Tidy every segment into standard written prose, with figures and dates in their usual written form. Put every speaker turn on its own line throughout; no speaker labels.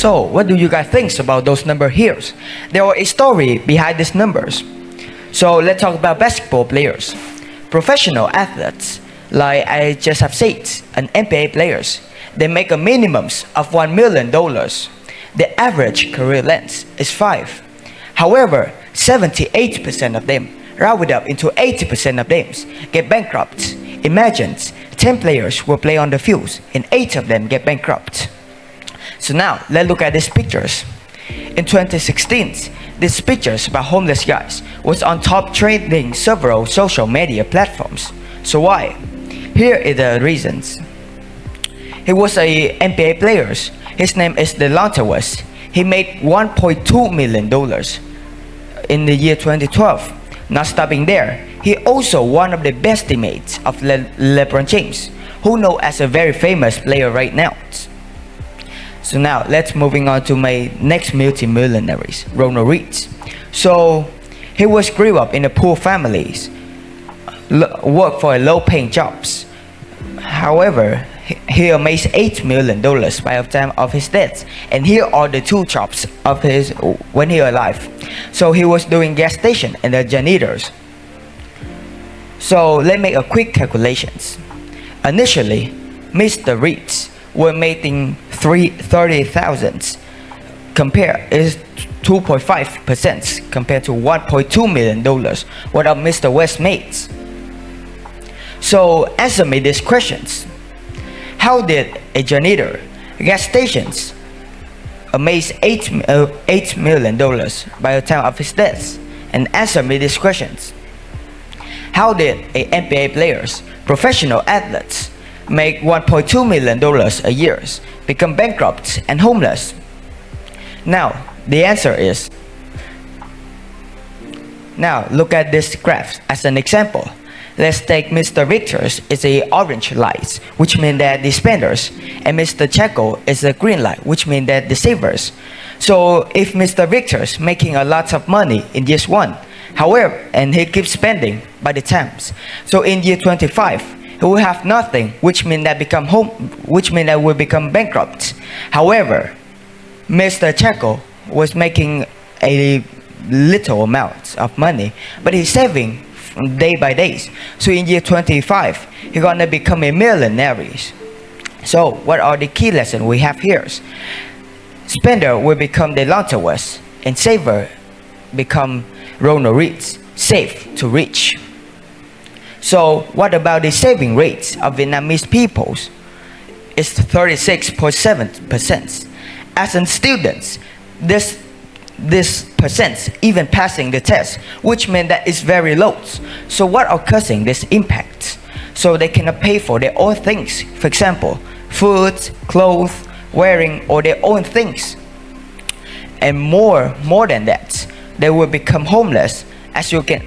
So, what do you guys think about those numbers here? There are a story behind these numbers. So, let's talk about basketball players. Professional athletes, like I just have said, and NBA players, they make a minimum of $1 million. The average career length is 5. However, 78% of them, rounded up into 80% of them, get bankrupt. Imagine 10 players will play on the fields and 8 of them get bankrupt. So now, let's look at these pictures. In 2016, these pictures about homeless guys was on top trending several social media platforms. So why? Here are the reasons. He was a NBA player. His name is Delonte West. He made $1.2 million in the year 2012. Not stopping there, he also one of the best teammates of LeBron James, who known as a very famous player right now. So now let's moving on to my next multi-millionaires, Ronald Reed. So he grew up in a poor families, worked for low-paying jobs. However, he amassed $8 million by the time of his death, and here are the 2 jobs of his when he was alive. So he was doing gas station and the janitors. So let's make a quick calculations. Initially, Mr. Reeds were making $30,000. Compare is 2.5% compared to $1.2 million. What Mr. West made. So answer me these questions. How did a janitor, gas stations, amass $8 million by the time of his death? And answer me these questions. How did NBA players, professional athletes, make $1.2 million a year, become bankrupt and homeless? Now, the answer is, now look at this graph as an example. Let's take Mr. Victor's is a orange light, which means that the spenders, and Mr. Chaco is a green light, which means that the savers. So if Mr. Victor's making a lot of money in year 1, however, and he keeps spending by the times, so in year 25 he will have nothing, which means that will become bankrupt. However, Mr. Chaco was making a little amount of money, but he's saving day by day. So in year 25, he's gonna become a millionaire. So what are the key lessons we have here? Spender will become Delonte West, and saver become Ronald Reed, safe to rich. So what about the saving rates of Vietnamese peoples? It's 36.7%. As in students, this percent even passing the test, which means that it's very low. So what are causing this impact? So they cannot pay for their own things. For example, food, clothes, wearing, or their own things. And more than that, they will become homeless. As you can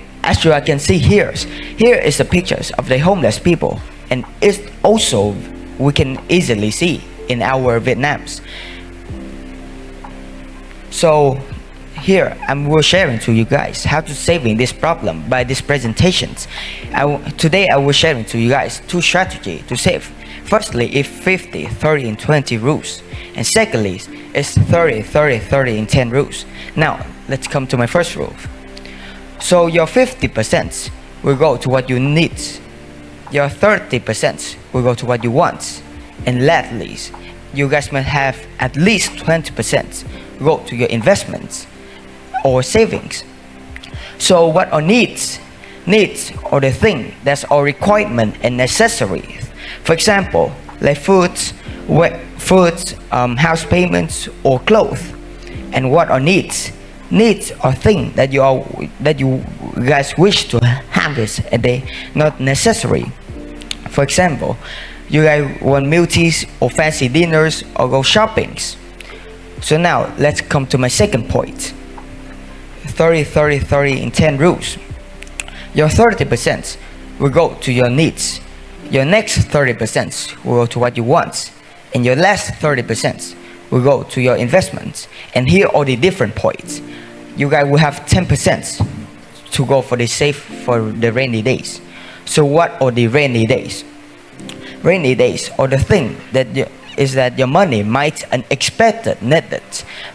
see here. Here is the pictures of the homeless people, and it's also we can easily see in our Vietnams. So here I'm sharing to you guys how to saving this problem by these presentations. Today I will sharing to you guys 2 strategies to save. Firstly, is 50, 30, and 20 rules, and secondly is 30, 30, 30, and 10 rules. Now let's come to my first rule. So your 50% will go to what you need, your 30% will go to what you want, and lastly, you guys must have at least 20% go to your investments or savings. So what are needs? Needs are the thing that's our requirement and necessaries. For example, like foods, house payments, or clothes. And what are needs? Needs are things that you guys wish to have it, and they not necessary. For example, you guys want meal teas or fancy dinners or go shoppings. So now let's come to my second point. 30, 30, 30, and 10 rules. Your 30% will go to your needs. Your next 30% will go to what you want, and your last 30% will go to your investments. And here are the different points. You guys will have 10% to go for the safe for the rainy days. So what are the rainy days? Rainy days are the thing that is that your money might unexpected needed.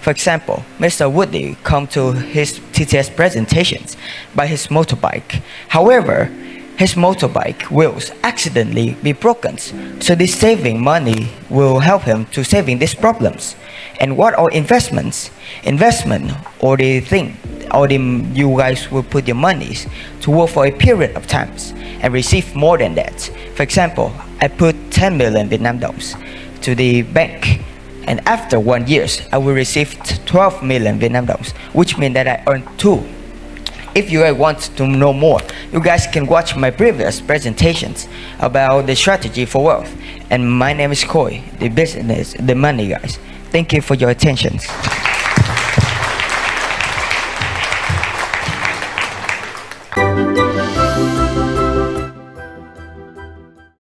For example, Mr. Woody come to his TTS presentations by his motorbike. However, his motorbike wheels accidentally be broken, so this saving money will help him to saving these problems. And what are investments? Investment or the thing or the you guys will put your monies to work for a period of times and receive more than that. For example, I put 10 million Vietnam dollars to the bank, and after 1 year I will receive 12 million Vietnam dollars, which means that I earned 2. If you guys want to know more, you guys can watch my previous presentations about the strategy for wealth. And my name is Koi, the business, the money guys. Thank you for your attention.